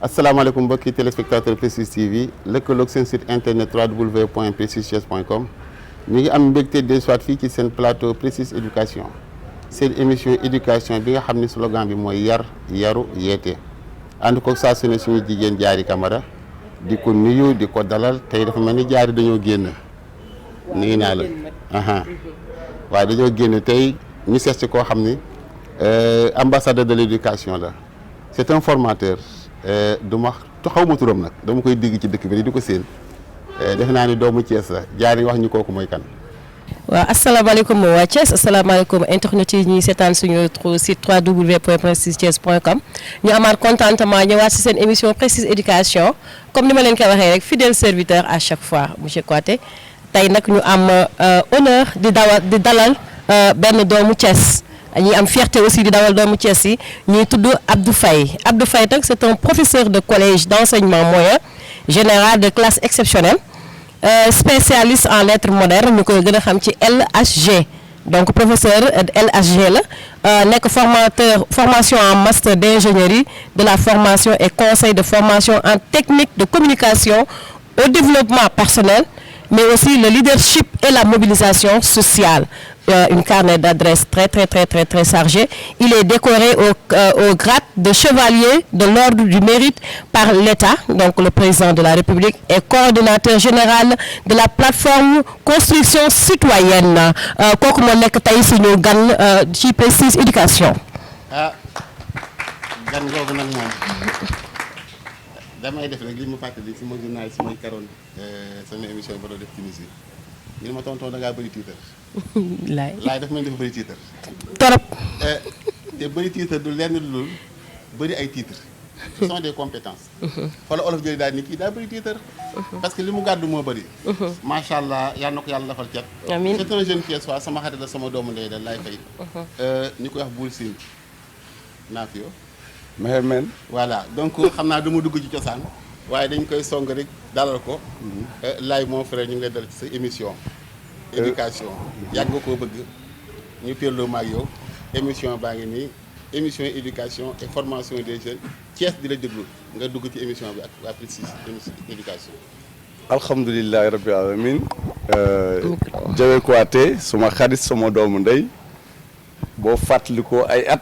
asalaamaaleykum mbokki téléspectateur Prestige TV lëkkaloog seen site internet www.prestigethies.com ñu ngi am mbégte de soit fii ci seen plateau Prestige éducation seen émission éducation bi nga xam ne slogan bi mooy yar yaru yeete ànd ko saa su ne suñu jigéen Diary Camara di ko nuyu di ko dalal tey dafa mel ni Diary dañoo génn nuyu naa la waaye dañoo génn tey ñu seet si koo xam ni ambassadeur de l'éducation la c'est un formateur du ma xaw ma turam nag dama koy dégg ci dëkk bi di ko séen defe naa ni doomu Thiès la Diary wax ñu kooku mooy kan. waaw asalaamaaleykum waa Thiès asalaamaaleykum internet yi ñuy seetaan suñu site www.prestigethies.com ñu amaat contentement ñëwaat si seen émission Prestige éducation comme ni ma leen koy waxee rek fidèle serviteur à chaque fois monsieur Kouaté tey nag ñu am honneur di dalal benn doomu Thiès. ñuy am fierté aussi di dawal doomu Thiès yi ñuy tudd Abdou Faye Abdou Faye nag c'est un professeur de collège d'enseignement moyen général de classe exceptionnelle spécialiste en lettres modernes ñu koy gën a xam ci LHG donc professeur LHG la nekk formation en master d'ingénierie de la formation et conseil de formation en technique de communication au développement personnel mais aussi le leadership et la mobilisation sociale. Une carnet d'adresses très chargé. Il est décoré au grade de chevalier de l'ordre du mérite par l'État, donc le président de la République, et coordonnateur général de la plateforme construction citoyenne. kooku moo nekk tey suñu gan ci Prestige éducation. ah gan googu nag moom damay def rek li ma fàttali si ma journal si may karoon sama émission ba doon def Tunisie ñu ne ma tonton da ngaa bëri tiitar. laay dafa mel ni dafa bëri tiitar. torop. te bëri tiitar du lenn lu bëri ay titres. ce sont des compétences. fa la olof jëli daal ni kii daa bëri tiitar. parce que li mu gàddu moo bëri. macha allah yal na ko yàlla defal cat. amiin c'est un jeune Thiès sama xarit la sama doomu ndey la laay fay. ñu koy wax Boul Sine naaf yo. Mehemen. voilà donc xam naa du ma dugg ci cosaan. waaye dañ koy song rek dalal ko. laay mon frère ñu ngi lay dalal ci sa émission. éducation yàgg nga koo bëgg ñu perloo maag yow émission baa ngi nii émission éducation et formation des jeunes Thiès di la déglu nga dugg ci émission bi ak waa Prestige éducation. alhamdulilahi rabbil alamin Jawe Kouaté suma xarit sama doomu ndey boo fàttali ko ay at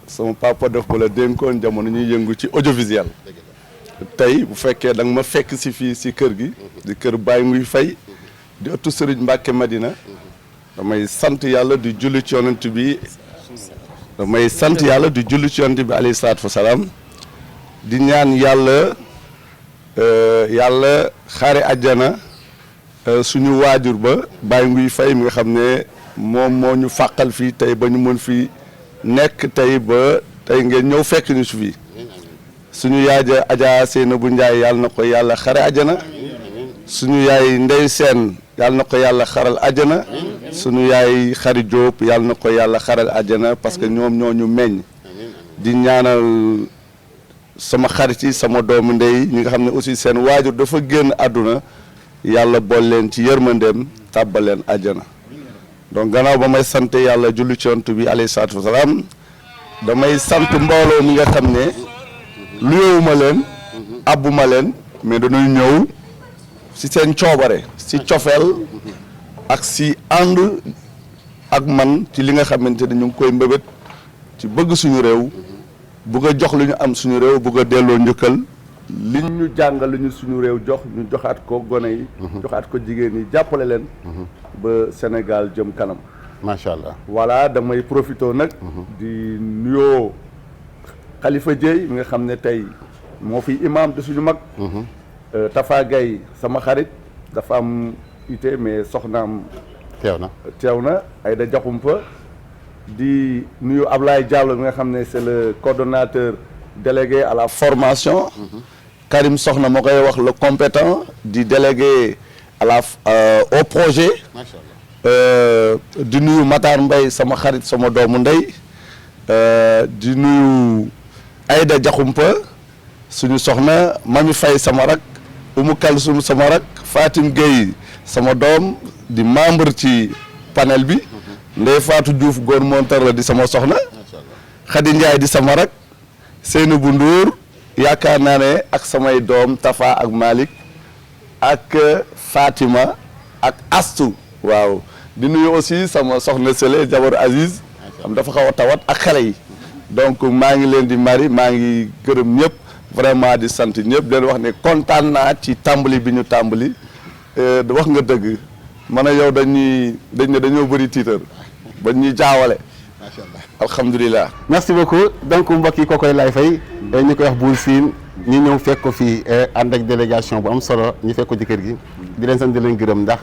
sama papa def ko la dénkoon jamono ñuy yëngu ci audiovisuel tey bu fekkee da nga ma fekk si fii si kër gi di kër Baye Nguy Faye di ëttu Serigne Mbacke Madina damay sant yàlla di julli ci yonent bi alayhi salaatu wa salaam di ñaan yàlla xaare àjjana suñu waajur ba Baye Nguy Faye mi nga xam ne moom moo ñu fàqal fii tey ba ñu mën fi nekk tey ba tey ngeen ñëw fekk ñu si fii suñu yaay Adja Seynabou Ndiaye yàlla na ko yàlla xare àjjana suñu yaay Ndey Seen yàlla na ko yàlla xaral àjjana suñu yaay Xari Diop yàlla na ko yàlla xaral àjjana parce que ñoom ñoo ñu meññ di ñaanal sama xarit yi sama doomu ndey ñi nga xam ne aussi seen waajur dafa génn àdduna yàlla bool leen ci yërmandeem tàbbal leen àjjana donc gannaaw ba may sant yàlla julli ci yonent bi alayhi salaatu wa salaam damay sant mbooloo mi nga xam ne luyewuma leen abbuma leen mais dañuy ñëw si seen coobare si cofeel ak si ànd ak man ci li nga xamante ne ñu ngi koy mbébét ci bëgg suñu réew bugg a jox lu ñu am suñu réew bugg a delloo njukkal li ñu jàngal li ñu suñu réew jox ñu joxaat ko gone yi joxaat ko jigéen yi jàppale leen ba Sénégal jëm kanam macha allah. voilà damay profité nag di nuyoo Khalifa Dieye mi nga xam ne tey moo fi imam de suñu mag Tafa Gaye sama xarit dafa am ité mais soxnaam teew na Aïda Diakhoumpa di nuyu Ablaye Diallo mi nga xam ne c'est le coordonnateur délégué à la formation Karim Soxna moo koy wax le compétent di délégué à la au projet di nuyu Matar Mbaye sama xarit sama doomu ndey di nuyu Aïda Diakhoumpa suñu soxna Mami Faye sama rak Oumou Kalsoum sama rak Fatim Gueye sama doom di membre ci panel bi Ndeye Fatou Diouf góor montar la di sama soxna Khady Ndiaye di sama rak Seynabou Ndour yaakaar naa ne ak samay doom Tafa ak Malick ak Fatima ak Astou waaw di nuyu aussi sama soxna Sele jabaru Aziz am dafa xaw a tawat ak xale yi donc maa ngi leen di maa ngi gërëm ñëpp vraiment di sant ñëpp di leen wax ne kontaan naa ci tàmbali bi ñu tàmbali wax nga dëgg man a yow dañoo bëri tiitar ba ñuy jaawale macha allah alhamdulilah. merci beaucoup donc mbokk yi kookoy Laye Faye ñu koy wax Bour Sine ñu ñëw fekk ko fii ànd ak délégation bu am solo ñu fekk ko ci kër gi di leen sant di leen gërëm ndax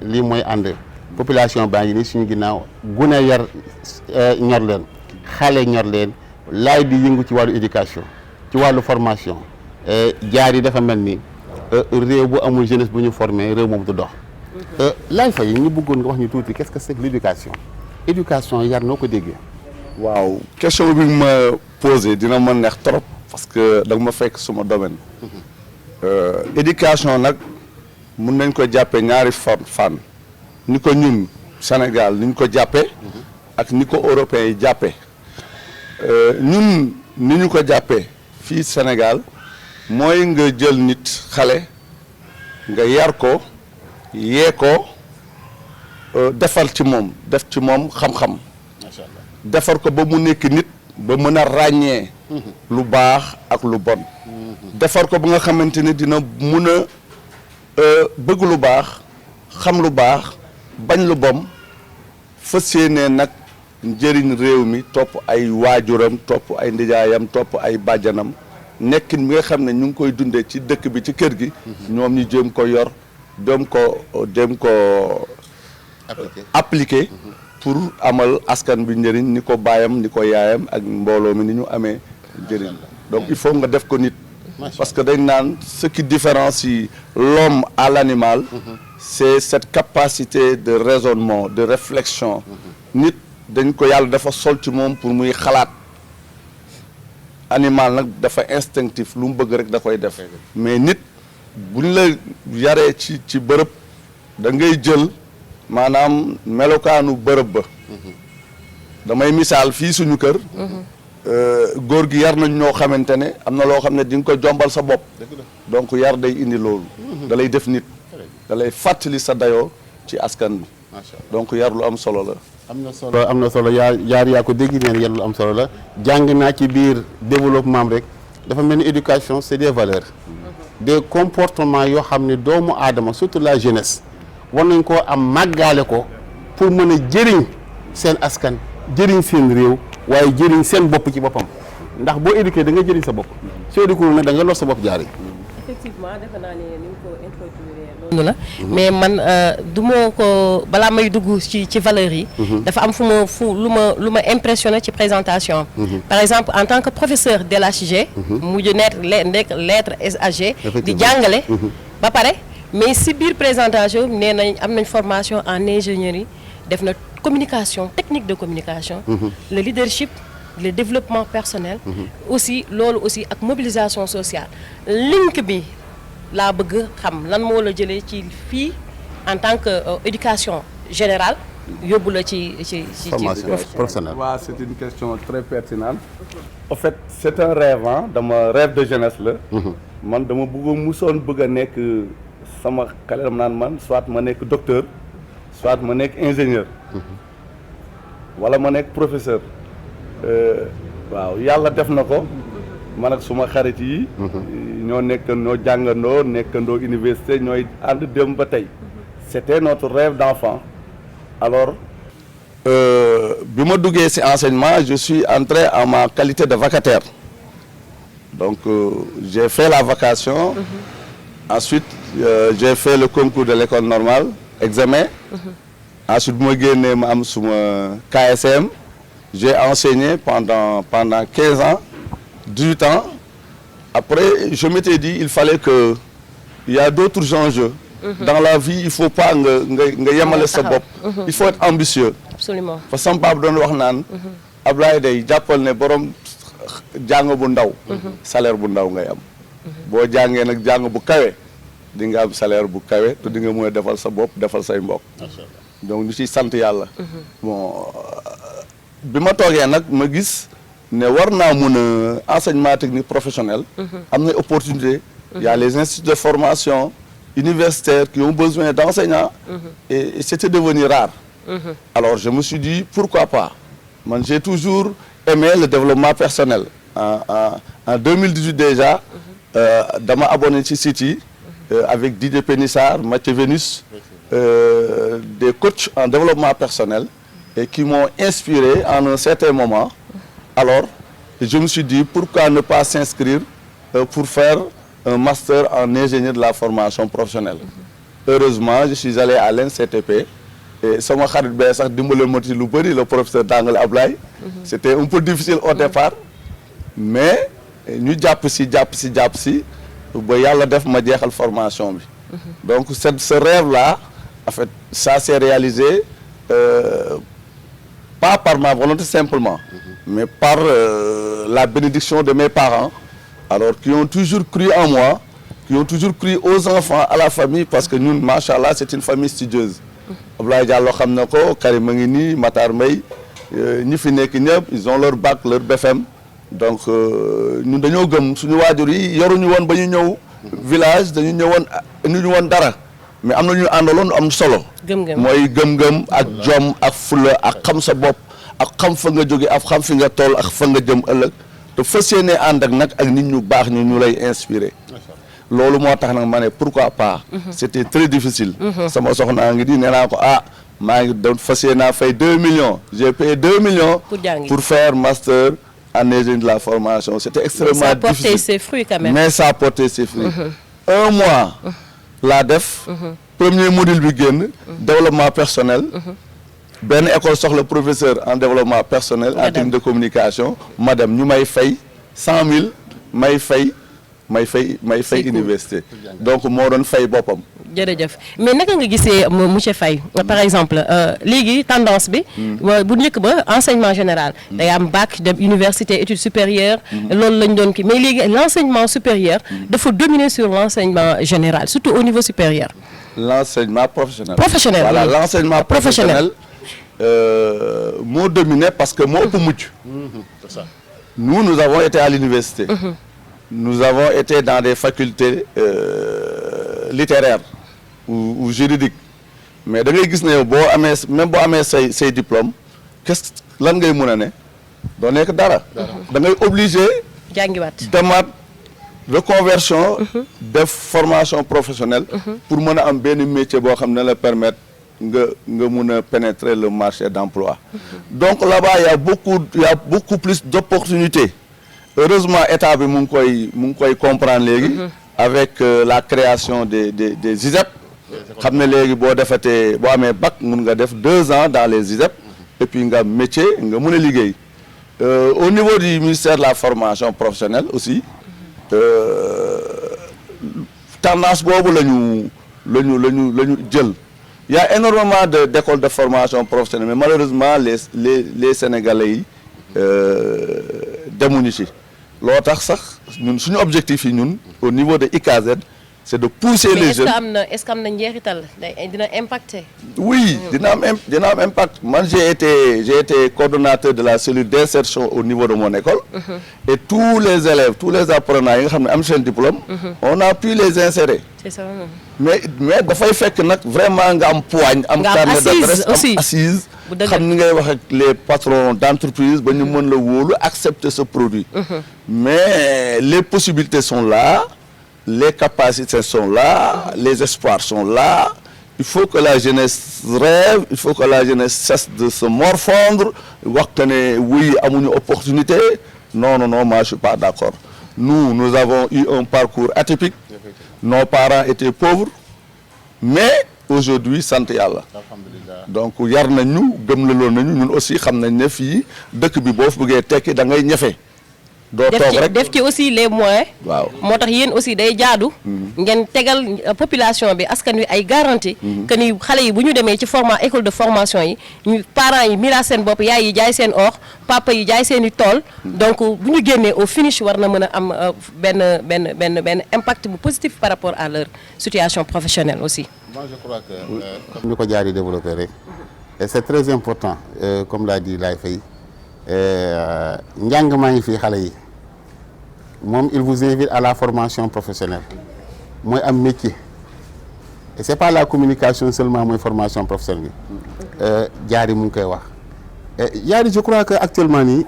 lii mooy ànd population baa ngi nii suñu ginnaaw gune yar ñor leen xale ñor leen laay di yëngu ci wàllu éducation ci wàllu formation jaar yi dafa mel ni réew bu amul jeunesse bu ñu formé réew moom du dox. Laye Faye ñu bëggoon nga wax ñu tuuti qu'est-ce que c'est que l'éducation éducation yar noo ko déggee. waaw question bi ma posé dina ma neex trop parce que da nga ma fekk suma domaine. éducation nag mun nañ ko jàppee ñaari fànn ni ko ñun Sénégal ni ñu ko jàppee ak ni ko européens yi jàppee ñun ni ñu ko jàppee fii Sénégal mooy nga jël nit xale nga yar ko yee ko defar ci moom def ci moom xam-xam defar ko ba mu nekk nit ba mën a ràññee lu baax ak lu bon defar ko ba nga xamante ne dina mun a bëgg lu baax xam lu baax bañ lu bom fas yéenee nag njëriñ réew mi topp ay waajuram topp ay ndijaayam topp ay bàjjanam nekkin bi nga xam ne ñu ngi koy dundee ci dëkk bi ci kër gi ñoom ñu jéem ko yor dem ko appliquer pour amal askan bi njëriñ ni ko baayam ni ko yaayam ak mbooloo mi ni ñu amee njëriñ donc il faut nga def ko nit parce que dañ naan ce qui différencie l'homme à l'animal c'est cette capacité de raisonnement de réflexion nit dañ ko yàlla dafa sol ci moom pour muy xalaat animal nag dafa instinctif lu mu bëgg rek da koy def mais nit buñ la yaree ci bërëb da ngay jël maanaam melokaanu bërëb ba damay misaal fii suñu kër góor gi yar nañ ñoo xamante ne am na loo xam ne di nga ko jombal sa bopp donc yar day indi loolu da lay def nit da lay fàttali sa dayoo ci askan bi donc yar lu am solo la am na solo yaa ko dégg neen yar lu am solo la jàng naa ci biir développement rek dafa mel ni éducation c'est des valeurs des comportements yoo xam ne doomu aadama surtout la jeunesse war nañ koo am màggaale ko pour mën a jëriñ seen askan jëriñ seen réew waaye jëriñ seen bopp ci boppam ndax boo éduqué da nga jëriñ sa bopp soo éduqué nag da nga lor sa bopp jaar yi. effectivement defe naa ne ni nga ko introduire noonu la mais man du ma ko balaa may dugg ci valeurs yi. dafa am lu ma impressionné ci présentation par exemple en tant que professeur DLHG. mujj nekk lettre SAG. di jàngale. ba pare mais si biir présentation nee nañ am nañ formation en ingénierie def na communication technique de communication. le leadership. le développement personnel. aussi loolu aussi ak mobilisation sociale link bi laa bëgg xam lan moo la jëlee ci fii en tant que éducation générale yóbbu la ci formation professionnelle. waaw c'est une question très pertinente. en fait c'est un rêve dama rêve de jeunesse la. man dama musoon bëgg a nekk sama xale dama naan man soit ma nekk docteur soit ma nekk ingénieur. wala ma nekk professeur. waaw yàlla def na ko man ak suma xarit yi ñoo jàngandoo nekkandoo université ñooy ànd dem ba tey c'était notre rêve d'enfant alors bi ma duggee ci enseignement je suis entré en ma qualité de vacataire donc j'ai fait la vacation ensuite j'ai fait le concours de l'école normale examen ensuite bu ma génnee ma am suma KSM. J'ai enseigné pendant 15 ans, 18 ans. Après, je m'étais dit il fallait que il y a d'autres enjeux. Dans la vie, il faut pas nga yemale sa bopp. Il faut être ambitieux. Absolument. Parce que sama papa doon wax naan Ablaye day jàppal ne borom jàng bu ndaw. salaire bu ndaw ngay am. boo jàngee nag jàng bu kawe di nga am salaire bu kawe te di nga mën a defal sa bopp defal say mbokk. donc ñu ciy sant yàlla. bon. bi ma toogee nag ma gis ne war naa mun a enseignement technique professionnel. am na opportunité. Il y a les instituts de formation universitaires qui ont besoin d'enseignants. Et c'était devenu rare. Alors je me suis dit pourquoi pas. Moi j'ai toujours aimé le développement personnel. En 2018 déjà, dama abonné ci site yi avec Didier Pénissar, Mathieu Vénus, des coachs en développement personnel et qui m'ont inspiré en un certain moment. Alors je me suis dit pourquoi ne pas s'inscrire pour faire un master en ingénieur de la formation professionnelle. Heureusement, je suis allé à l'NCTP et sama xarit bee sax dimbale ma ci lu bëri le professeur d'anglais Ablaye. C'était un peu difficile au départ, mais ñu jàpp si ba yàlla def ma jeexal formation bi. Donc ce rêve-là, en fait, ça s'est réalisé pas par ma volonté simplement, mais par la bénédiction de mes parents. Alors qui ont toujours cru en moi, qui ont toujours cru aux enfants, à la famille, parce que nous, machallah, c'est une famille studieuse. Ablaye Diallo xam na ko, Karim a ngi nii, Matar Mbaye, ñi fi nekk ñëpp, ils ont leur bac, leur BFM. Donc ñun dañoo gëm suñu waajur yi yoruñu woon ba ñu ñëw village, dañu ñëwoon ñu woon dara, mais am na ñu àndaloon am solo. mooy gëm-gëm ak jom ak fula ak xam sa bopp ak xam fa nga jóge ak xam fi nga toll ak fa nga jëm ëllëg. te fas yéene ànd ak nag ak nit ñu baax ñu lay inspiré loolu moo tax nag ma ne pourquoi pas. C'était très difficile. sama soxnaa ngi di nee naa ko maa ngi doon fas yéene fay 2 millions. J'ai payé 2 millions. pour faire master en ingénierie de la formation. C'était extrêmement difficile. Ça a porté ses fruits quand même. Mais ça a porté ses fruits. Un mois laa def. Premier module bi génn. Développement personnel. benn école soxla professeur en développement personnel en technique de communication madame ñu may fay 100 000 may fay université donc moo doon fay boppam. jërëjëf mais naka nga gisee monsieur Faye par exemple léegi tendance bi bu njëkk ba enseignement général day am bac dem université études supérieures loolu lañ doon kii mais léegi l'enseignement supérieur dafa dominer sur l'enseignement général surtout au niveau supérieur. L'enseignement professionnel. Voilà, l'enseignement professionnel. Moo dominé parce que moo ëpp mujj. Nous avons été à l'université. Nous avons été dans des facultés littéraires ou juridiques. Mais da ngay gis ne yow même boo amee say diplôme lan ngay mën a ne doo nekk dara. da ngay obligé. jàngiwaat demaat reconversion. def formation professionnelle. pour mën a am benn métier boo xam ne la permettre. nga mun a pénétrer le marché d'emploi. Donc là-bas il y a beaucoup plus d'opportunités. Heureusement état bi mu ngi koy comprendre léegi. Avec la création des ISEP. xam ne léegi boo amee bac mun nga def 2 ans dans les ISEP. et puis nga métier nga mun a liggéey. Au niveau du ministère de la formation professionnelle aussi. tendance boobu la ñu jël. Il y a énormément d'écoles de formation professionnelle, mais malheureusement, les Sénégalais yi demuñu ci. Loo tax sax ñun suñu objectif yi ñun au niveau de ICAZ, c'est de pousser les jeunes. Est-ce que am na njeexital dina impacter? Oui, dina am impact. Moi j'ai été coordonnateur de la cellule d'insertion au niveau de mon école. Et tous les élèves, tous les apprenants yi nga xam ne am seen diplôme, on a pu les insérer. C'est ça. mais dafay fekk nag vraiment nga am poigne am carnet d'adresse am assise xam ni ngay wax ak les patrons d'entreprise ba ñu mën la wóolu accepter ce produit. Mais les possibilités sont là, les capacités sont là, les espoirs sont là. Il faut que la jeunesse rêve, il faut que la jeunesse cesse de se morfondre wax que ne oui amuñu opportunité. Non, moi je suis pas d'accord. Nous avons eu un parcours atypique. Nos parents étaient pauvres, mais aujourd'hui sant yàlla. Donc yar nañu gëmlaloon nañu ñun aussi xam nañ ne fii dëkk bi boo fi bëggee tekki da ngay ñefe. doo toog rek def ci aussi les moyens. waaw moo tax yéen aussi day jaadu. ngeen tegal population bi askan wi ay garantie. que ni xale yi bu ñu demee ci école de formation yi ñu parents yi miraas seen bopp yaay yi jaay seen or papa yi jaay seen i tool. donc bu ñu génnee au finish war na mën a am benn impact bu positif par rapport à leur situation professionnelle aussi. Moi je crois que comme ñu ko jaari développé rek et c'est très important comme l'a dit Laye Faye njàng maa ngi fii xale yi moom il vous invite à la formation professionnelle mooy am métier et c'est pas la communication seulement mooy formation professionnelle bi jaari mu ngi koy wax jaari je crois que actuellement nii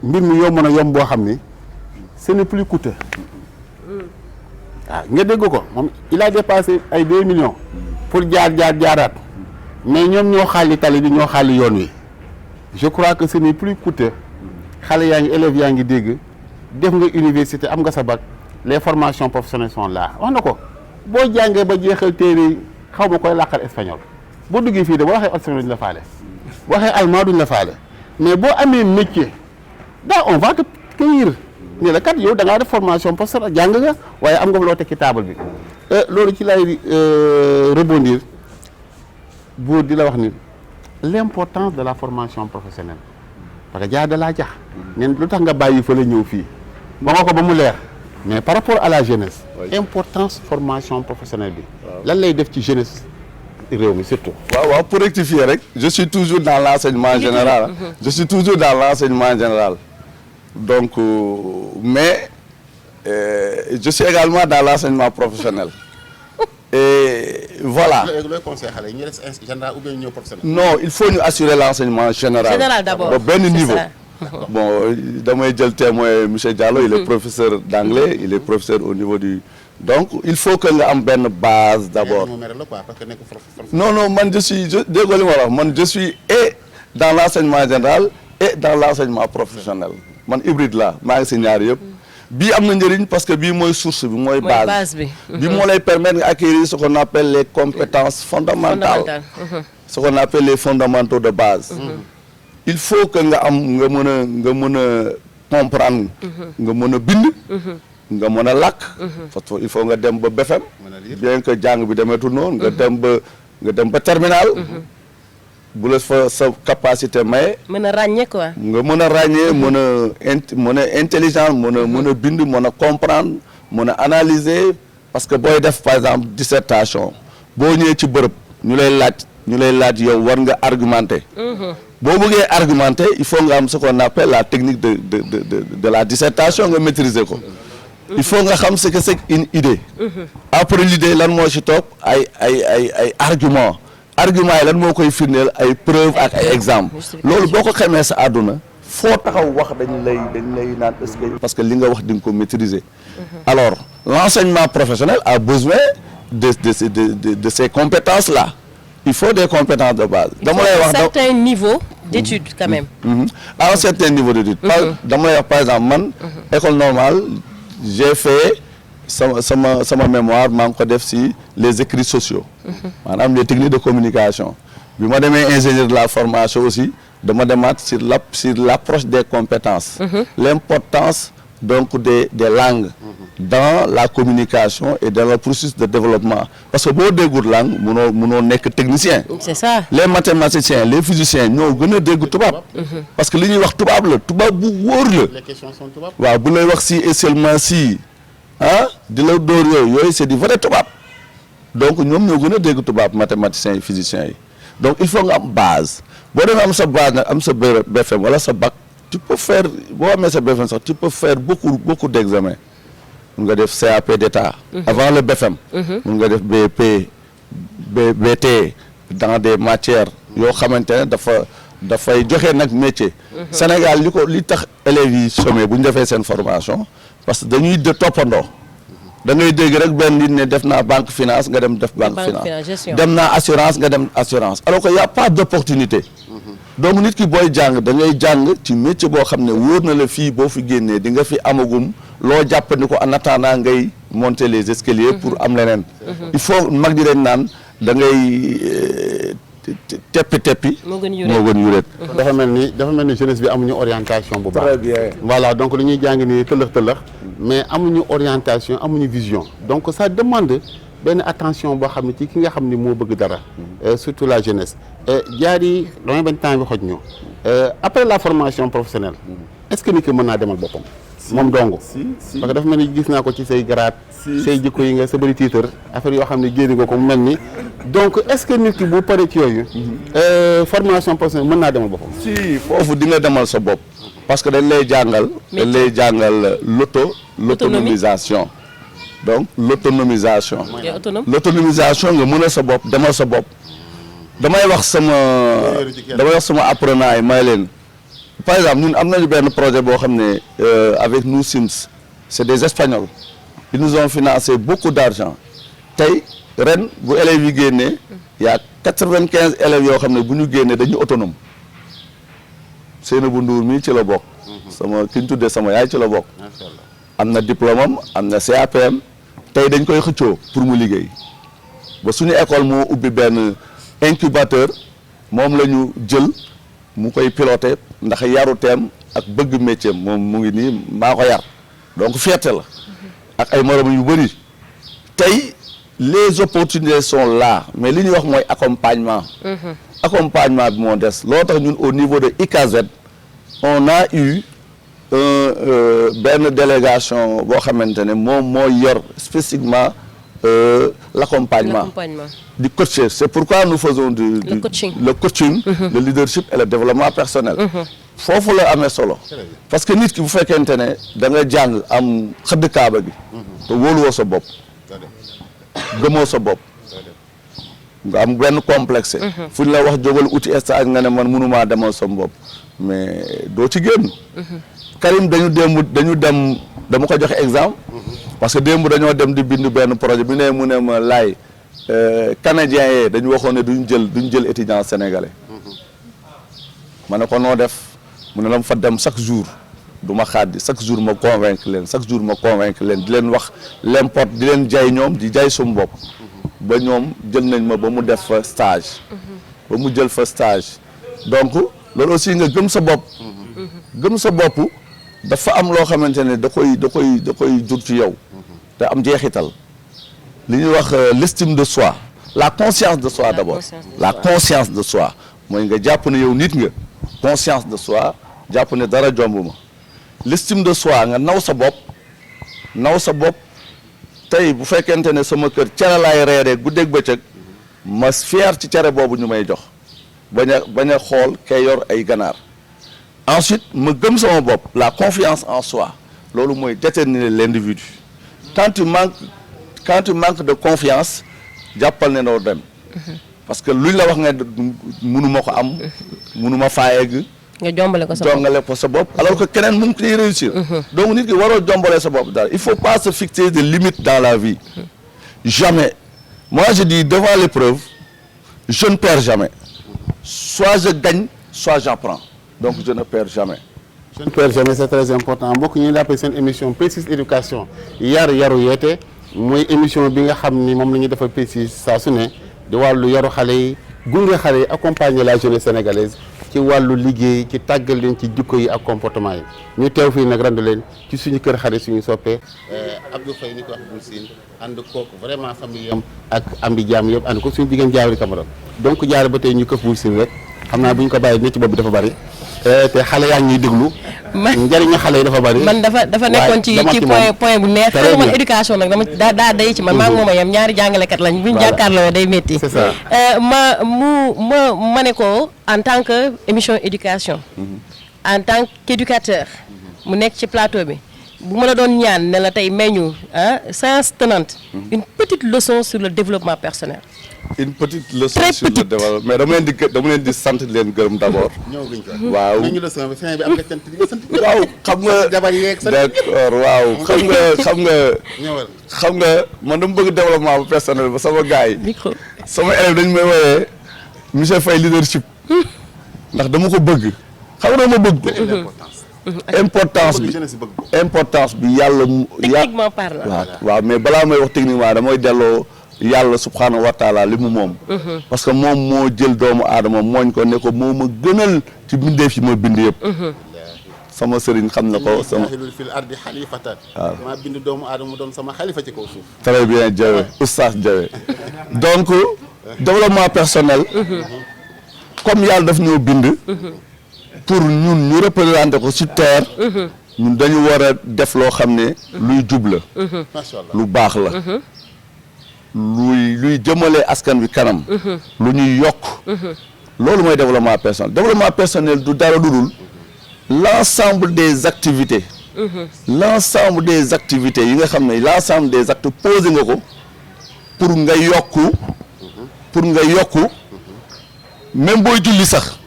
mbir mi yomb na yomb boo xam ni ce n'est plus coûteux waaw nga dégg ko moom il a dépassé ay 2 millions pour jaaraat mais ñoom ñoo xaali tali bi ñoo xaali yoon wi je crois que ce n'est plus coûteux xale yaa ngi élèves yaa ngi dégg def nga université am nga sa bac les formations professionnelles sont là wax na ko boo jàngee ba jeexal téere xaw ma koy làqal espagnol boo duggee fii de boo waxee espagnol duñ la faale boo waxee allemand duñ la faale mais boo amee métier daa on va te cueillir ne la kat yow da ngaa def formation professionnelle jàng nga waaye am nga loo teg ci table bi loolu ci lay rebondir bu di la wax ni l'importance de la formation professionnelle parce que jaar da laa jax nen lu tax nga bàyyi fa la ñëw fii ba nga ko ba mu leer mais par rapport à la jeunesse importance formation professionnelle bi lan lay def ci jeunesse réew mi surtout waaw pour rectifier rek je suis toujours dans l'enseignement général je suis toujours dans l'enseignement général donc mais je suis également dans l'enseignement professionnel et voilà. looy conseil xale yi ñu des général ou bien ñëw professionnel. Non, il faut ñu assurer l'enseignement général. Général d'abord. Ba benn niveau. D'accord. Bon damay jël témoin monsieur Diallo, il est professeur d'anglais, il est professeur au niveau du. Donc il faut que nga am benn base d'abord. Non non, man je suis déggoo li ma wax man je suis et dans l'enseignement général et dans l'enseignement professionnel. Man hybride la maa ngi si ñaar yëpp. Bii am na njëriñ parce que bii mooy source bi mooy base bi. Bii moo lay permettre nga acquérir ce qu'on appelle les compétences fondamentales. Ce qu'on appelle les fondamentaux de base. Il faut que nga am nga mën a comprendre. nga mën a bind. nga mën a làkk. parce que il faut nga dem ba BFEM. bien que jàng bi demeetul noonu. nga dem ba terminal. bu la fa sa capacité maye. mën a ràññee quoi. nga mën a ràññee mën a intelligent mën a bind mën a comprendre mën a analyser parce que booy def par exemple dissertation boo ñëwee ci bërëb ñu lay laaj yow war nga argumenter. boo bëggee argumenter il faut nga am ce qu'on appelle la technique de la dissertation nga maîtriser ko. il faut nga xam ce que c'est une idée. après l'idée lan moo ci topp ay argument yi lan moo koy firndeel ay preuve ak ay exemple loolu boo ko xamee sa àdduna foo taxaw wax dañ lay naan est-ce que parce que li nga wax di nga ko maîtriser. Alors l'enseignement professionnel a besoin de ces compétences là. Il faut des compétences de base. dama lay wax certain niveau d'études quand même. À un certain niveau d'études. dama lay wax par exemple man école normale j'ai fait sama mémoire maa ngi ko def si les écrits sociaux. maanaam les techniques de communication. bi ma demee ingénieur de la formation aussi dama demaat sur l'approche des compétences. L'importance donc des langues. dans la communication et dans le processus de développement parce que boo déggul langue mënoo nekk technicien. C'est ça. Les mathématiciens les physiciens ñoo gën a dégg tubaab. parce que li ñuy wax tubaab la tubaab bu wóor la. Les questions sont tubaab. waaw bu lay wax si et seulement si di la dóor yooyu c'est du vrai tubaab donc ñoom ñoo gën a dégg tubaab mathématiciens yi physiciens yi donc il faut nga am base boo demee am sa base nag am sa BFM wala sa bac tu peux faire boo amee sa BFM sax tu peux faire beaucoup d'examens. mun nga def CAP d'état avant le BFM mun nga def BT dans des matières yoo xamante ne dafay joxe nag métier. Sénégal li tax élèves yi chômé bu ñu defee seen formation parce que dañuy toppandoo da ngay dégg rek benn nit ne def naa banque finance nga dem def banque finance dem naa assurance nga dem assurance alors que y a pas d'opportunité. donc nit ki booy jàng da ngay jàng ci métier boo xam ne wóor na la fii boo fi génnee di nga fi amagum loo jàppandi ko en attendant ngay monter les escaliers pour am leneen. il faut mag di leen naan da ngay teppi. moo gën yuret dafa mel ni jeunesse bi amuñu orientation bu baax. très bien. voilà donc lu ñuy jàng nii tëllëx mais amuñu orientation amuñu vision donc ça demande benn attention boo xam ne ci ki nga xam ni moo bëgg dara. surtout la jeunesse. jaar yi damay bañ temps bi xoj ñu après la formation professionnelle. est-ce que nit ki mën naa demal boppam. moom dong. si parce que dafa mel ni gis naa ko ci say garaat. say jikko yi nga sa bëri titre affaire yoo xam ne génn nga ko mu mel ni donc est-ce que nit ki bu paree ci yooyu. formation professionnelle mën naa demal boppam. si foofu di nga demal sa bopp. parce que dañ lay jàngal. l'autonomisation. donc l'autonomisation. l'autonomisation nga mën a sa bopp demal sa bopp. damay wax sama apprenant yi may leen. par exemple ñun am nañu benn projet boo xam ne avec nous Sims c'est des Espagnols ils nous ont financé beaucoup d'argent tey ren bu élèves yi génnee y a 95 élèves yoo xam ne bu ñu génnee dañu autonome Seynabou Ndour mii ci la bokk sama ki ñu tuddee sama yaay ci la bokk am na diplôme am na CAPM tey dañ koy xëccoo pour mu liggéey ba suñu école moo ubbi benn incubateur moom la ñu jël mu koy piloté ndax yaru teem ak bëgg métier moom mu ngi nii maa ko yar donc fierté la ak ay morom yu bëri tey les opportunités sont là mais li ñuy wax mooy accompagnement. accompagnement bi moo des loo tax ñun au niveau de ICAZ on a eu benn délégation boo xamante ne moom moo yor spécifiquement l'accompagnement du coaching. C'est pourquoi nous faisons le coaching, le leadership et le développement personnel. foofu la amee solo parce que nit ki bu fekkente ne da nga jàng am xëdd kaaba gi te wóoluwoo sa bopp gëmoo sa bopp nga am benn complexe fu ñu la wax jógal uti stage nga ne man mënumaa demal sa bopp mais doo ci génn Karim dañu dem dama ko joxe exemple parce que démb dañoo dem di bind benn projet bi ne mu ne ma laay canadiens yee dañu waxoon ne duñ jël étudiant sénégalais ma ne ko noo def mu ne la fa dem chaque jour du ma xaadi chaque jour ma convaincre leen di leen wax l'importe di leen jaay ñoom di jaay sumu bopp ba ñoom jël nañ ma ba mu def fa stage ba mu jël fa stage donc loolu aussi nga gëm sa bopp dafa am loo xamante ne da koy jur ci yow te am jeexital li ñuy wax l'estime de soi la conscience de soi d'abord la conscience de soi mooy nga jàpp ne yow nit nga conscience de soi jàpp ne dara jomb ma l'estime de soi nga naw sa bopp tey bu fekkente ne sama kër cere laay reeree guddeeg bëccëg ma fier ci cere boobu ñu may jox bañ a xool kay yor ay ganaar ensuite ma gëm sama bopp la confiance en soi loolu mooy déterminer l'individu quand tu manques de confiance jàppal ne doo dem parce que luñ la wax nga mënuma ko am mënuma faa egg nga jombale ko sa bopp alors que keneen mu ngi koy réussir donc nit ki waroo jombale sa bopp daal il faut pas se fixer des limites dans la vie jamais moi je dis devant l'épreuve je ne perds jamais soit je gagne soit j'apprends donc je ne perds jamais. Je ne perds jamais, c'est très important mbokk ñu jàppee seen émission Précise Éducation yaru yeete mooy émission bi nga xam ni moom la ñuy defal Précise saa su ne di wàllu yaru xale yi gunge xale yi accompagner la jeunesse sénégalaise ci wàllu liggéey ci tàggal leen ci jikko yi ak comportement yi ñu teew fii nag randu leen ci suñu kër xale suñu soppee Abdou Faye ni ko wax Bour Sine ànd kooku vraiment famille am ak am di jaam yëpp ànd ko suñu jigéen jaawari Camara donc jaare ba tey ñu këf Bour Sine rek xam naa bu ñu ko bàyyi ne ci bopp bi dafa bari te xale yaa ngi ñuy déglu. njëriñu xale yi dafa bari. man dafa nekkoon ci point bu neex. xam nga man éducation nag dama daa day ci man maa ngi moom a yem ñaari jàngalekat lañ. buñ jàkkaarloo day métti. c'est ça ma ne ko en tant que émission éducation. en tant qu'éducateur. mu nekk ci plateau bi. bu ma la doon ñaan ne la tey meññu séance tenante. une petite leçon sur le développement personnel. une petite leçon sur le développement mais dama leen di sant leen gërëm d'abord. waaw ñu leçon bi fin bi am nga sant di nga sant. waaw xam nga d'accord waaw xam nga man dama bëgg développement bu personnel ba sama gars yi. sama élève dañu may woowee monsieur Faye leadership ndax dama ko bëgg xam nga dama bëgg ko. importance bi yàlla. techniquement parlant. waaw mais balaa may wax techniquement damay delloo. yàlla subhanahu wa taala li mu moom parce que moom moo jël doomu aadama mooñ ko ne ko moo ma gënal ci bindeef yi ma bind yëpp sama sëriñ xam na ko sama fil ardi xalifatan waaw maa bind doomu aadama mu doon sama xalifa ci kaw suuf très bien Jawe oustaz Jawe donc développement personnel comme yàlla daf ñoo bind pour ñun ñu représenter ko sur terre ñun dañu war a def loo xam ne luy jub la macha allah lu baax la luy jëmale askan wi kanam lu ñuy yokk loolu mooy développement personnel du dara lu dul l'ensemble des activités yi nga xam ne l'ensemble des actes posé nga ko pour nga yokku même booy julli sax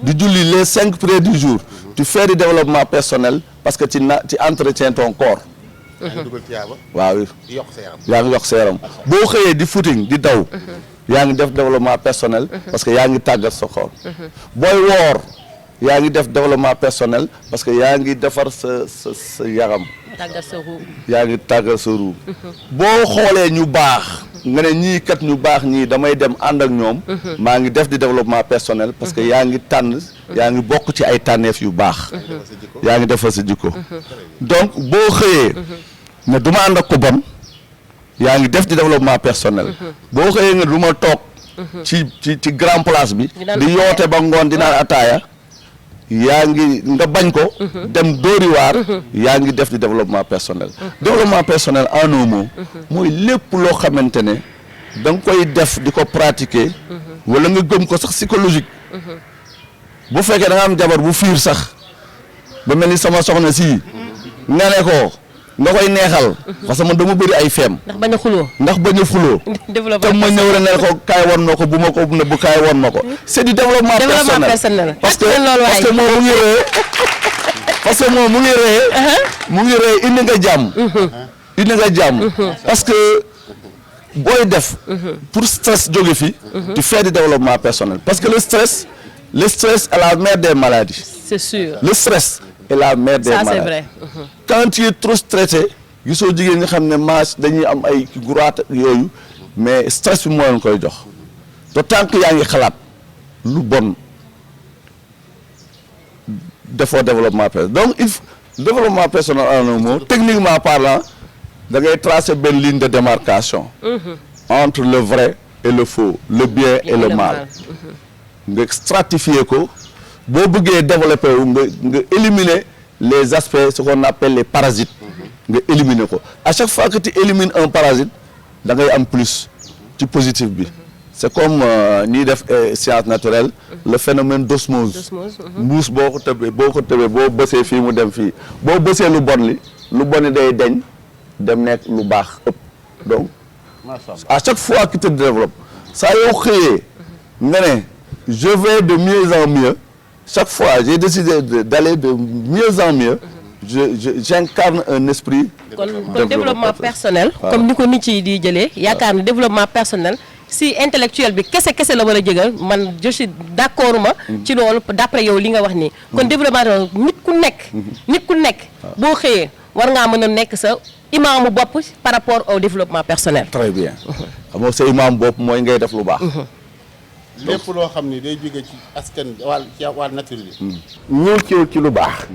di julli les 5 prières du jour tu fais du développement personnel parce que tu entretiens ton corps waaw yaa ngi yokk sa yaram boo xëyee di footing di daw yaa ngi def développement personnel parce que yaa ngi tàggat sa corps booy woor yaa ngi def développement personnel parce que yaa ngi defar sa yaram yaa ngi tàggat sa ruu boo xoolee ñu baax nga ne ñii kat ñu baax ñii damay dem ànd ak ñoom maa ngi def di développement personnel parce que yaa ngi tànn yaa ngi bokk ci ay tànneef yu baax yaa ngi defar sa jikko donc boo xëyee ne du ma ànd ak ko bon yaa ngi def di développement personnel boo xëyee nga du ma toog ci grand place bi di yoote ba ngoon di naan ataaya yaa ngi nga bañ ko dem dóori waar yaa ngi def di développement personnel en un mot mooy lépp loo xamante ne da nga koy def di ko pratiquer wala nga gëm ko sax psychologique bu fekkee da nga am jabar bu fiir sax ba mel ni sama soxna si nga ne ko nga koy neexal parce que man dama bëri ay feem ndax bañ a xuloo te ma ñëw rek ne ko kaay won ma ko bu ma ko bu kaay won ma ko c'est du développement personnel parce que moom mu ngi ree indi nga jàmm parce que booy def pour stress jóge fi tu fais du développement personnel parce que le stress est la mère des maladies c'est sûr le stress est la mère des maladies. Ça c'est vrai. Quand tu es trop stressé gisoo jigéen ñi xam ne masse dañuy am ay guraat yooyu mais stress bi moo leen koy jox te tant que yaa ngi xalaat lu bon defoo développement personnel donc développement personnel en un mot techniquement parlant da ngay tracer benn ligne de démarcation entre le vrai et le faux le bien et le mal nga stratifier ko boo bëggee développer wu nga éliminer les aspects ce qu'on appelle les parasites nga éliminer ko à chaque fois que tu élimines un parasite da ngay am plus ci positif bi c'est comme ñiy def science naturelle le phénomène d'osmose mbuus boo ko tëbee boo bësee fii mu dem fii boo bësee lu bon li day deñ dem nekk lu baax ëpp donc à chaque fois que tu te développes saa yoo xëyee nga ne je vais de mieux en mieux chaque fois j'ai décidé d'aller de mieux en mieux j'incarne un esprit kon développement personnel comme ni ko nit yi di jëlee yaakaar ne développement personnel si intellectuel bi kese la war a jëgal man je suis d'accord ma ci loolu d'après yow li nga wax nii kon développement nit ku nekk boo xëyee war ngaa mën a nekk sa imaamu bopp par rapport au développement personnel. Très bien xam nga sa imaam bopp mooy ngay def lu baax lépp loo xam ni day jóge ci askan wàll nature bi ñëw ci lu baax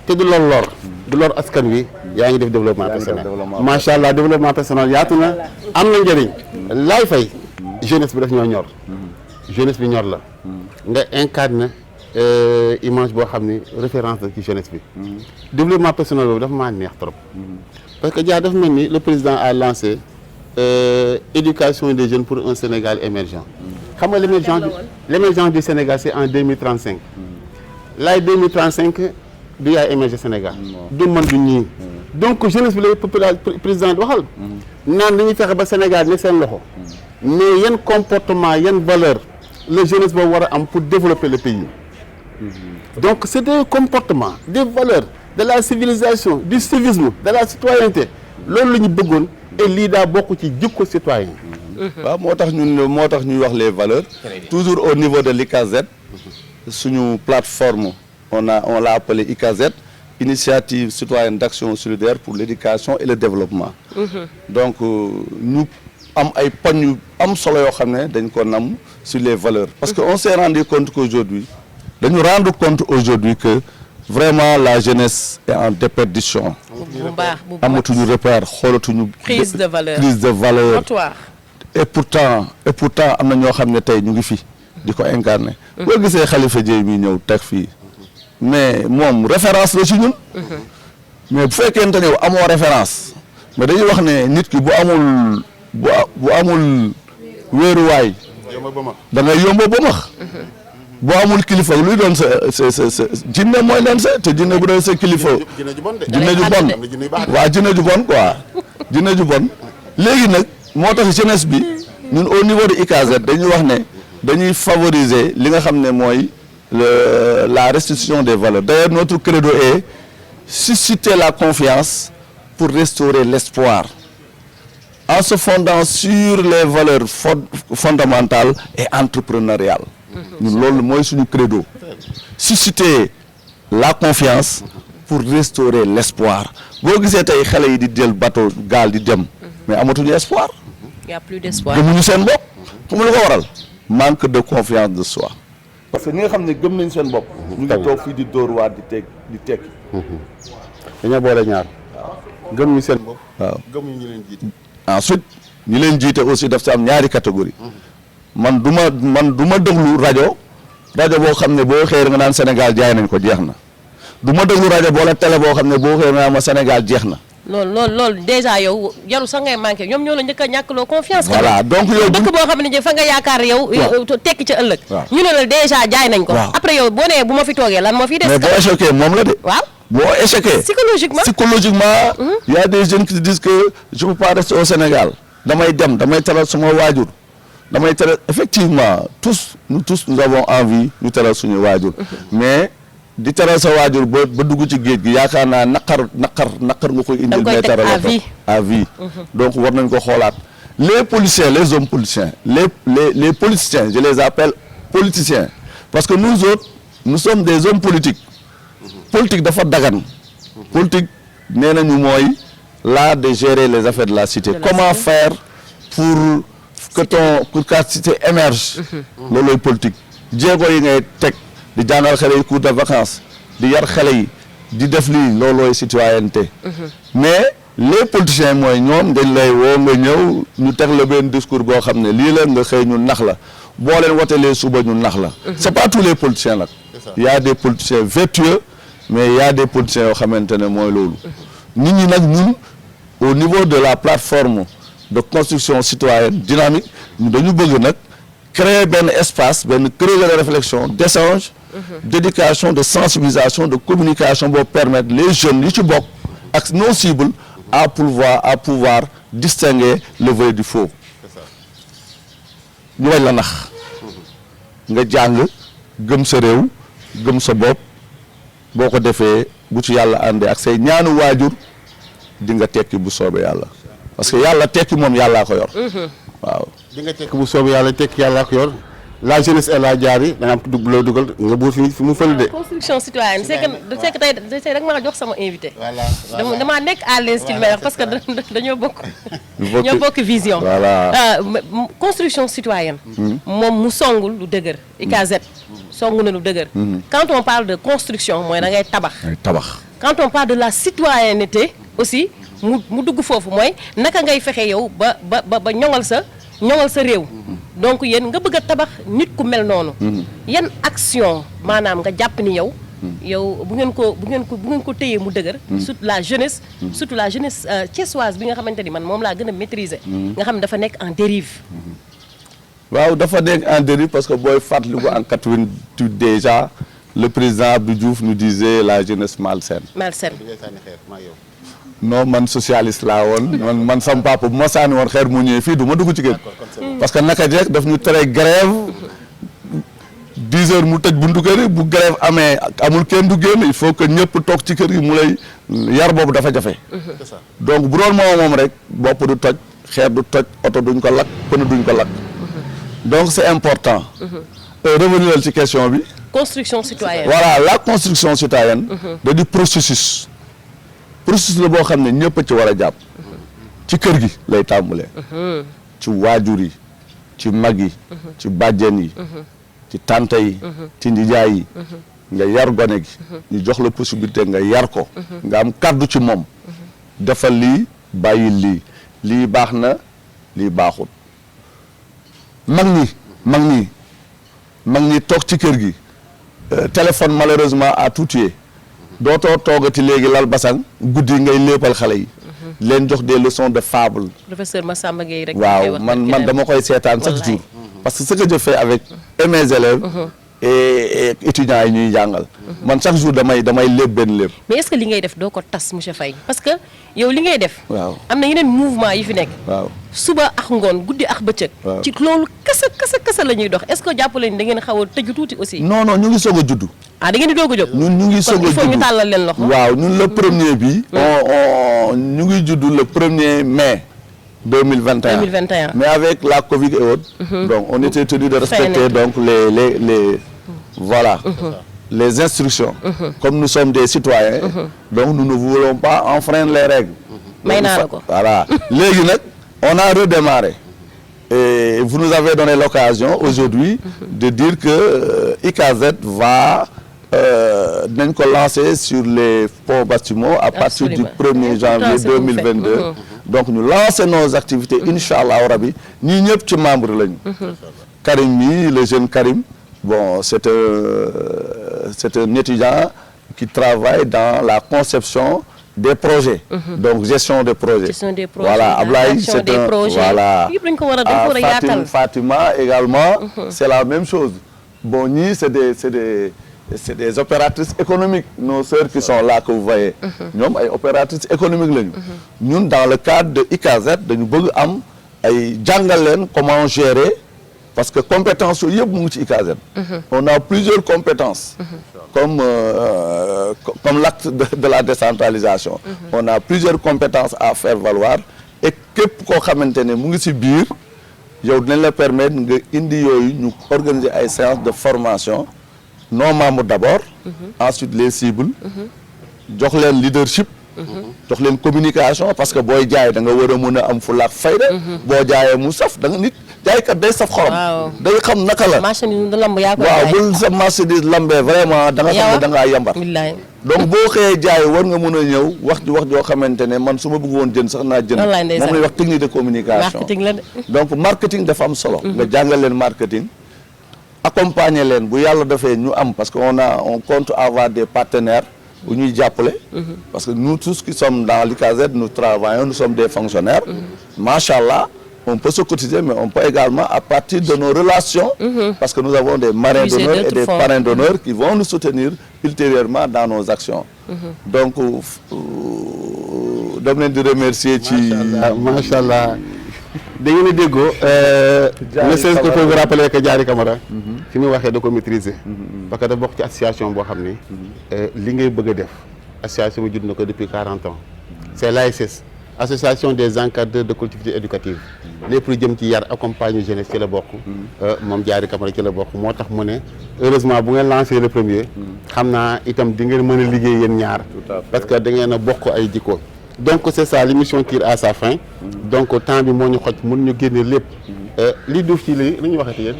te du lor askan wi yaa ngi def développement personnel macha allah développement personnel yaatu na am na njëriñ laay fay jeunesse bi daf ñoo ñor jeunesse bi ñor la nga incarne image boo xam ni référence la ci jeunesse bi développement personnel boobu dafa maa neex trop parce que dafa mel ni le président a lancé éducation des jeunes pour un Sénégal émergent xam nga l'émergence du Sénégal c'est en 2035 laay 2035 du yaay émerger Sénégal du man du ñii donc jeunesse bi la président di waxal naan dañuy fexe ba Sénégal ne seen loxo mais yan comportement yan valeur la jeunesse boobu war a am pour développer le pays donc c'est des comportements des valeurs de la civilisation du civisme de la citoyenneté loolu la ñu bëggoon et lii daa bokk ci jikko citoyen waaw moo tax ñuy wax les valeurs toujours au niveau de l'ICAZ suñu plateforme on l'a appelé ICAZ initiative citoyenne d'action solidaire pour l'éducation et le développement donc ñu am ay poñ yu am solo yoo xam ne dañ ko nam sur les valeurs parce que on s'est rendu compte qu'aujourd'hui dañu rendre compte aujourd'hui que vraiment la jeunesse est en déperdition amatuñu repère xoolatuñu prise de valeur et pourtant am na ñoo xam ne tey ñu ngi fi di ko incarner boo gisee Khalifa Dieye mi ñëw teg fii mais moom référence la ci ñun. mais bu fekkente ne amoo référence mais dañuy wax ne nit ki bu amul wéeruwaay da ngay yomba ba max boo amul kilifa luy doon sa jinne mooy leen sa te jinne bu doon sa kilifa jinne ju bon waaw jinne ju bon quoi jinne ju bon léegi nag moo tax jeunesse bi ñun au niveau de ICAZ dañuy wax ne dañuy favoriser li nga xam ne mooy la restitution des valeurs. D'ailleurs notre credo est susciter la confiance pour restaurer l'espoir en se fondant sur les valeurs fondamentales et entrepreneuriales. ñun loolu mooy suñu credo susciter la confiance pour restaurer l'espoir boo gisee tey xale yi di jël bateau gaal di dem mais amatuñu espoir. Il y a plus d'espoir. gëmuñu seen bopp xam nga lu ko waral manque de confiance de soi. parce que ñi nga xam ne gëm nañ seen bopp. ñu ngi toog fii di dóor waat di tekki. dañoo boole ñaar. gëmuñu seen bopp. waaw gëmuñu ñu leen jiite. ensuite ñi leen jiite aussi daf si am ñaari catégorie man du ma déglu rajo boo xam ne boo xëyee nga naan Sénégal jaay nañ ko jeex na du ma déglu rajo wala télé boo xam ne boo xëyee nga naan ma Sénégal jeex na. loolu déjà yow jarul sax ngay manqué ñoom ñoo la njëkk a ñàkkloo confiance. voilà donc yow dëkk boo xam ne fa nga yaakaar yow. tekki ca ëllëg. ñu ne la déjà jaay nañ ko. après yow boo nee bu ma fi toogee lan moo fi des. mais boo échoué moom la de. waaw boo échoué. psychologiquement. y a des jeunes qui disent que je peux pas rester au Sénégal damay dem damay teral sama waajur. damay teral effectivement nous avons envie ñu teral suñu waajur mais di teral sa waajur ba dugg ci géej gi yaakaar naa naqar nga koy indil mais teral à vie donc war nañ ko xoolaat les policiers les hommes politiciens les politiciens je les appelle politiciens parce que nous autres nous sommes des hommes politiques politique dafa dagan politique nee nañu mooy l'art de gérer les affaires de la cité comment faire pour que ta cité émerge loolooy politique jéego yi ngay teg di jàngal xale yi cours de vacances di yar xale yi di def lii loolooy citoyenneté mais les politiciens mooy ñoom dañ lay woo nga ñëw ñu teg la benn discours boo xam ne lii la nga xëy ñu nax la boo leen wotelee suba ñu nax la c'est pas tous les politiciens nag il y a des politiciens vertueux mais il y a des politiciens yoo xamante ne mooy loolu nit ñi nag ñun au niveau de la plateforme de construction citoyenne dynamique ñu dañu bëgg nag créer benn espace benn creuset de réflexion d'échange d'éducation de sensibilisation de communication boo permettre les jeunes yi ci bokk ak nos cibles à pouvoir distinguer le vrai du faux ñu wañ la nax nga jàng gëm sa réew gëm sa bopp boo ko defee bu ci yàlla àndee ak say ñaanu waajur di nga tekki bu soobee yàlla parce que yàlla tekki moom yàllaa ko yor waaw di nga tekki bu soobee yàlla tekki yàllaa ko yor la jeunesse est la jaar yi da nga am dugg loo dugal nga buur fi mu fël de construction citoyenne c'est que tey da nga maa jox sama invité damaa nekk à l'aise ci li may wax parce que dañoo bokk vision construction citoyenne moom mu songul lu dëgër ICAZ song na lu dëgër quand on parle de construction mooy da ngay tabax quand on parle de la citoyenneté aussi mu dugg foofu mooy naka ngay fexe yow ba ñoŋal sa réew donc yéen nga bëgg a tabax nit ku mel noonu yan action maanaam nga jàpp ni yow bu ngeen ko téyee mu dëgër surtout la jeunesse thiessoise bi nga xamante ni man moom laa gën a maîtriser nga xam ne dafa nekk en dérive waaw dafa nekk en dérive parce que booy fàttaliku en 88 déjà le président Abdou Diouf nous disait la jeunesse malsaine non man socialiste laa woon man sama papa bu ma sànni woon xeer mu ñëwee fii du ma dugg ci kër parce que naka jekk daf ñu tere grève 10 heures mu tëj buntu kër yi bu grève amul kenn du génn il faut que ñëpp toog ci kër gi mu lay yar boobu dafa jafe donc bu doon moom rek bopp du toj xeer du toj oto duñ ko lakk pneu duñ ko lakk donc c'est important revenir ci question bi construction citoyenne voilà la construction citoyenne da di processus la boo xam ne ñëpp a ci war a jàpp ci kër gi lay tàmbalee ci waajur yi ci mag yi ci bàjjen yi ci tante yi ci nijaay yi nga yar gone gi ñu jox la possibilité nga yar ko nga am kàddu ci moom defal lii bàyyil lii baax na lii baaxul mag ñi toog ci kër gi téléphone malheureusement a tout tué dootoo toogati léegi lal basang guddi ngay léppal xale yi leen jox des leçons de fable. professeur Massamba Gueye rek. waaw man dama koy seetaan chaque jour. parce que ce que je fais avec mes élèves. et étudiants yi ñuy jàngal. man chaque jour damay lépp benn lépp. mais est-ce que li ngay def doo ko tas monsieur Faye parce que yow li ngay def. waaw am na yeneen mouvement yi fi nekk. waaw suba ak ngoon guddi ak bëccëg. ci loolu kese la ñuy dox est-ce que jàppale ni da ngeen xaw a tëju tuuti aussi. non ñu ngi soog a juddu. da ngeen di doog a jóg. ñun ñu ngi soog a juddu kon il faut ñu tàllal leen loxo. waaw ñun le premier bi. ñu ngi juddu le 1er mai. 2021. Mais avec la Covid et autres, donc on était tenu de respecter donc les voilà, les instructions. Comme nous sommes des citoyens, donc nous ne voulons pas enfreindre les règles. Voilà. On a redémarré. Et vous nous avez donné l'occasion aujourd'hui de dire que ICAZ va lancer sur les ponts bâtiments à partir du 1er janvier 2022. Donc nous lançons nos activités, Inch'Allah Rabbi. Nous sommes membres. Karim, le jeune Karim, bon, c'est un étudiant qui travaille dans la conception des projets. Donc gestion des projets. Voilà, Ablaï, c'est un... Voilà. Fatima également, c'est la même chose. Bon, nous, c'est des opératrices économiques, nos sœurs qui sont là que vous voyez. Nous sommes des opératrices économiques. Nous, dans le cadre de ICAZ, nous voulons comment gérer, parce que compétences, on a plusieurs compétences, comme l'acte de la décentralisation. On a plusieurs compétences à faire valoir, et que pour maintenir, nous leur permettre d'organiser des séances de formation. Nos membres d'abord, ensuite les cibles, jox leen leadership, jox leen communication parce que booy jaay da nga war a mën a am fulla ak fayda. boo jaayee mu saf da nga nit jaaykat day saf xorom. day xam naka la. marchandise du lamb yaa koy waaw bul sa marchandise lambee vraiment da nga xam ne da ngaa yambar. donc boo xëyee jaay war nga mën a ñëw wax joo xamante ne man su ma bëgg woon jënd sax naa jënd. moom lay wax technique de communication. donc marketing dafa am solo. nga jàngal leen marketing. Accompagner les parce qu'on compte avoir des partenaires où nous appelons. Parce que nous tous qui sommes dans l'ICAZ, nous travaillons, nous sommes des fonctionnaires. Machallah, on peut se cotiser, mais on peut également à partir de nos relations, parce que nous avons des marrains d'honneur et des parrains d'honneur qui vont nous soutenir ultérieurement dans nos actions. Donc, je de remercier. Machallah. dañu ne déggoo ne c'est que pour vous rappeler que Diary Camara fi mu waxee da ko maîtriser parce que da bokk ci association boo xam ni li ngay bëgg a def association bi judd na ko depuis 40 ans c'est l'ASS, association des encadreurs de collectivités éducatives lépp lu jëm ci yar accompagner jeunesse ci la bokk moom Diary Camara ci la bokk moo tax mu ne heureusement bu ngeen lancé le premier xam naa itam di ngeen mën a liggéey yéen ñaar parce que da ngeen a bokk ay jikko. Donc c'est ça, l'émission tire à sa fin. Donc temps bi moo ñu xoj mën ñu génne lépp li duuf ci li ñu waxati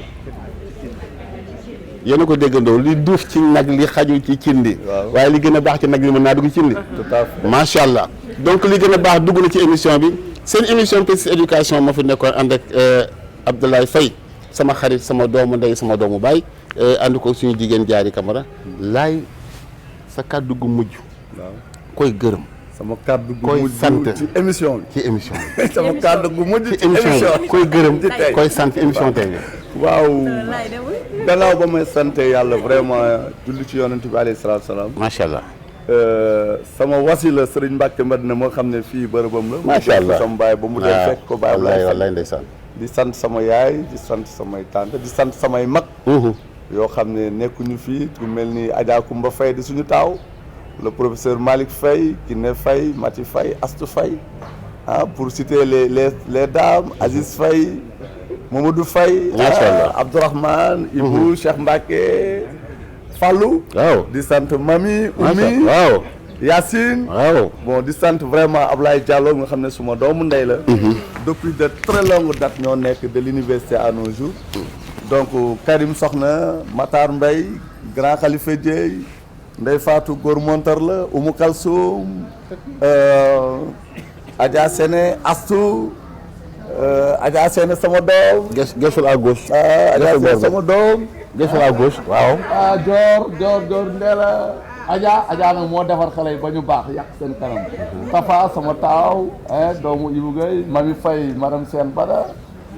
yéen a ko déggandoo li duuf ci nag li xaju ci cin li waaye li gën a baax ci nag li mën naa dugg ci cin li macha allah. donc li gën a baax dugg na ci émission bi seen émission Prestige Éducation ma fi nekkoon ànd ak Abdoulaye Faye sama xarit sama doomu ndey sama doomu baay ànd ko suñu jigéen Diary Camara laay sa kàddu gu mujj koy gërëm. sama kàddu gu koy mujj sant ci émission bi. ci émission bi. sama kàddu gu mujj ci émission bi koy gërëm koy sant émission tey bi. waaw gannaaw ba may sant yàlla vraiment julli ci yonent bi alayhi salaatu salaam. macha allah. sama wasila Serigne Mbacke Madina moo xam ne fii bërëbam la. macha allah sama baay ba mu dee fekk ko baay wallaay ndeysaan. di sant sama yaay di sant samay tante di sant samay mag. yoo xam ne nekkuñu fii ku mel ni Adja Kumba Faye di suñu taaw. Le professeur Malick Faye, Kiné Faye, Mati Faye, Astou Faye, pour citer les dames, Aziz Faye, Mamadou Faye, Abdourahmane, Ibou, Cheikh Mbacké, Fallou, di sant Mami, Oumi, Yacine, bon di sant vraiment Ablaye Diallo nga xam ne suma doomu ndey la. Depuis de très longues dates ñoo nekk de l'université à nos jours. Donc Karim Sokhna, Matar Mbaye, Grand Khalifa Dieye, Ndeye Fatou góor montar la Oumou Kalsoum Adja Sene Astou Adja Sene sama doom. gëstu à gauche. Adja Sene sama doom. gëstu à gauche waaw. ah Dior Ndéla Adja nag moo defar xale yi ba ñu baax yàq seen kanam. Tafa sama taaw doomu Ibou Gueye Mami Faye madame Sène Bada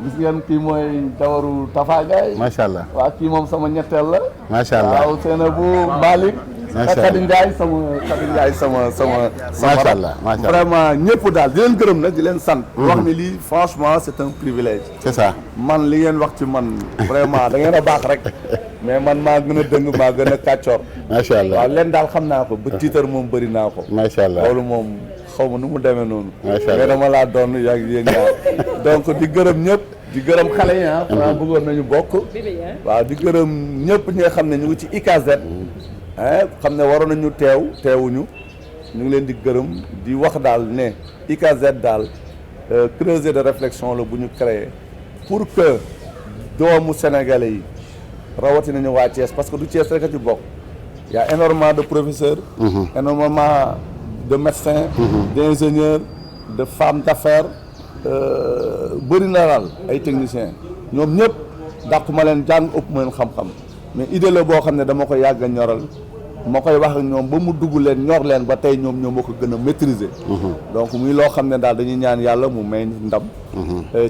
gis ngeen kii mooy jawaru Tafa Gueye. macha allah waaw kii moom sama ñetteel la. macha allah waaw Seynabou Malick. macha allah Khady Ndiaye sama. macha allah vraiment ñëpp daal di leen gërëm nag di leen sant. wax ni lii franchement c'est un privilège. c'est ça man li ngeen wax ci man vraiment da ngeen a baax rek mais man maa gën a dëng maa gën a kàccoor. macha allah waaw leen daal xam naa ko ba tiitar moom bëri naa ko. macha allah loolu moom xaw ma nu mu demee noonu. macha allah mais dama laa doon yàgg yéen ñaar donc di gërëm ñëpp. di gërëm xale yi Franc bëggoon nañu bokk. waaw di gërëm ñëpp ñi nga xam ne ñu ngi ci ICAZ. xam ne waroon nañu teewuñu ñu ngi leen di gërëm di wax daal ne ICAZ daal creuset de réflexion la bu ñu créé pour que doomu sénégalais yi rawatina ñu waa Thiès parce que du Thiès rek a ci bokk y a énormément de professeurs énormément de médecins d'ingénieurs de femmes d'affaires bëri na daal ay techniciens ñoom ñëpp dàquma leen jàng ëpp ma leen xam-xam mais idée la boo xam ne dama ko yàgg a ñoral ma koy wax ak ñoom ba mu dugg leen ñor leen ba tey ñoom moo ko gën a maîtriser. donc muy loo xam ne daal dañuy ñaan yàlla mu may ndam.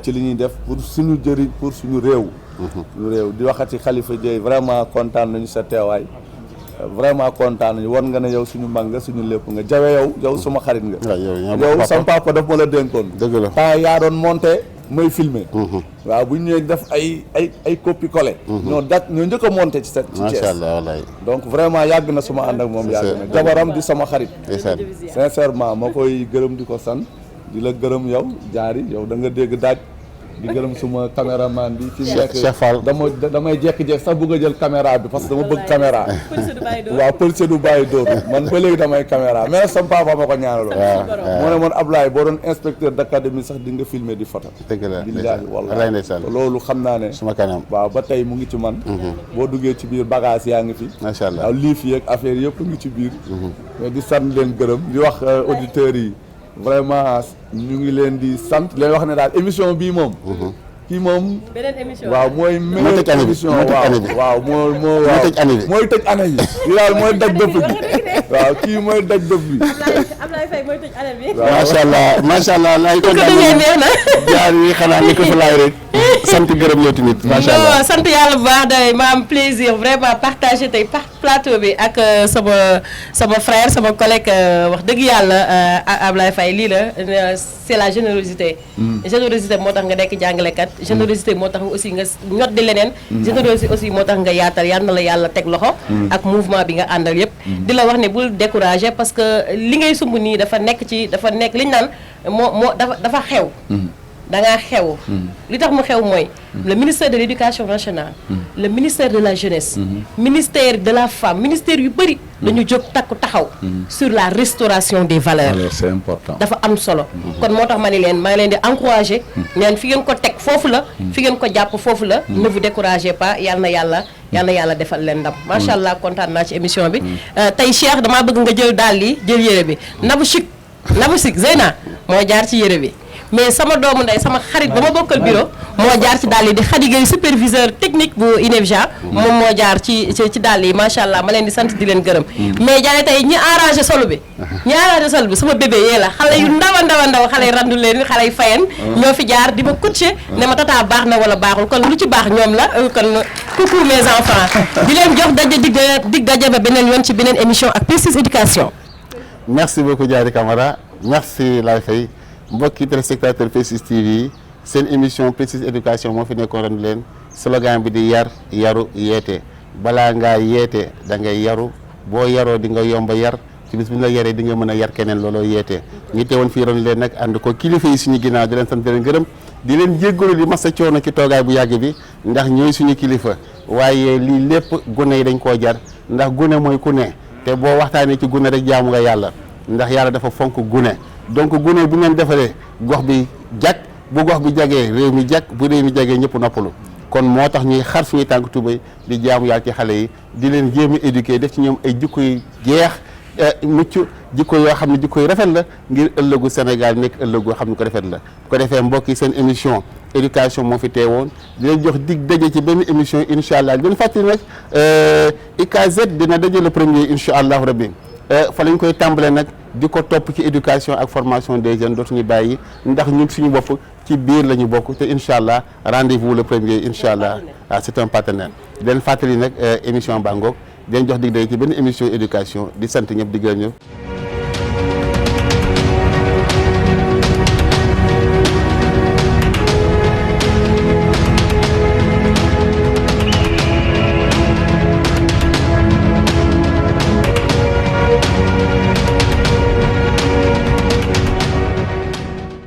ci li ñuy def pour suñu jëriñ pour suñu réew. suñu réew di waxati Khalifa Dieye vraiment kontaan nañu sa teewaay vraiment kontaan nañu war nga ne yow suñu mag nga suñu lépp nga jawe yow suma xarit nga. yow sama papa daf ma la dénkoon. dëgg la temps yaa doon monté may filmer waaw bu ñu ñëwee def ay copie collé. ñoo njëkk a monté ci Thiès. macha allah wallaay. donc vraiment yàgg na suma ànd ak moom yàgg na jabaram di sama xarit. sincèrement ma koy gërëm di ko sant di la gërëm yow jaari yow da nga dégg daaj di gërëm suma caméraman bi ci nekk Cheikh Fall damay jekki-jekk sax bëgg a jël caméra bi parce que dama bëgg caméra waaw policier du bàyyi dóor man ba léegi damay caméra mais sama papa ma ko ñaanaloo moo ne man Ablaye boo doon inspecteur d'académie sax di nga filmer di photo dëgg la billaahi wallaahi loolu xam naa ne suma kanam waaw ba tey mu ngi ci man boo duggee ci biir bagage yaa ngi fi macha allah waaw lii fi ak affaire yëpp ngi ci biir mais di sant leen gërëm di wax auditeurs yi vraiment ñu ngi leen di sant leen wax ne daal émission bii moom kii moom beneen émission waaw mooy meilleure émission waaw mooy tëj année bi lii daal mooy daj dëpp bi waaw kii mooy daj dëpp bi Ablaye Faye mooy tëj année bi macha allah lay kontaan na jaar yi xanaa ni ko fa laay rek sant gërëm yow tamit macha allah sant yàlla bu baax day ma am plaisir vraiment partager tey plateau bi ak sama frère sama collègue wax dëgg yàlla Ablaye Faye lii la c'est la générosité moo tax nga nekk jàngalekat générosité moo tax aussi nga ñot di leneen générosité aussi moo tax nga yaatal yal na la yàlla teg loxo ak mouvement bi nga àndal yëpp di la wax ne bul décourager parce que li ngay sumb nii dafa nekk li ñu naan dafa xew dangaa xew li tax mu xew mooy le ministère de l'éducation nationale le ministère de la jeunesse ministère de la femme ministère yu bëri dañu jóg taxaw sur la restauration des valeurs c'est important dafa am solo kon moo tax ma ni leen maa ngi leen di encourager neen fi ngeen ko teg foofu la fi ngeen ko jàpp foofu la ne vous découragez pas yal na yàlla defal leen ndam macha allah kontaan naa ci émission bi tey Cheikh damaa bëgg nga jël daal li jël yére bi Nabou Chic Zeyna moo jaar ci yére bi mais sama doomu ndey sama xarit ba ma bokkal bureau moo jaar ci dàll yi di Khady Gueye superviseur technique bu INEFJA moom moo jaar ci dàll yi macha allah ma leen di sant di leen gërëm mais jaane tey ñi arrangé solo bi sama bébé yee la xale yu ndaw xale yu randu leen xale yu fayen ñoo fi jaar di ma coacher ne ma tata baax na wala baaxul kon lu ci baax ñoom la kon coucou mes enfants di leen jox daje dig daje ba beneen yoon ci beneen émission ak Prestige Éducation. merci beaucoup Diary Camara merci Laye Faye mbokki téléspectateur Prestige TV seen émission Prestige Éducation moo fi nekkoon ren leen slogan bi di yar yaru yeete balaa ngaa yeete da ngay yaru boo yaroo di nga yomba yar ci bis bu nga yaree di nga mën a yar keneen looloo yeete ñu teewoon fii ren leen nag ànd ko kilifa yi suñu ginnaaw di leen sant di leen gërëm di leen jéggalu di masa coono ci toogaay bu yàgg bi ndax ñooy suñu kilifa waaye lii lépp gune yi dañ koo jar ndax gune mooy ku ne te boo waxtaanee ci gune rek jaamu nga yàlla ndax yàlla dafa fonk gune donc gune bu ngeen defaree gox bi jag bu gox bi jagee réew mi jag bu réew mi jagee ñëpp noppalu kon moo tax ñuy xar suñuy tànk tubéy di jaamu yàlla ci xale yi di leen jéem a éduquer def ci ñoom ay jikko yu jeex mucc jikko yoo xam ne jikko yu rafet la ngir ëllëgu Sénégal nekk ëllëgu xam ne ko rafet la bu ko defee mbokk yi seen émission éducation moo fi teewoon di leen jox dig daje ci benn émission incha allah di leen fàttali nag IKZ dina daje le premier incha allahu rabbi fa lañ koy tàmbale nag di ko topp ci éducation ak formation des jeunes dootuñu bàyyi ndax ñun suñu bopp ci biir la ñu bokk te incha allah rendez-vous le premier incha allah c'est un partenaire di leen fàttali nag émission baa ngoog di leen jox dig daje ci benn émission éducation di sant ñëpp di gërëm ñëpp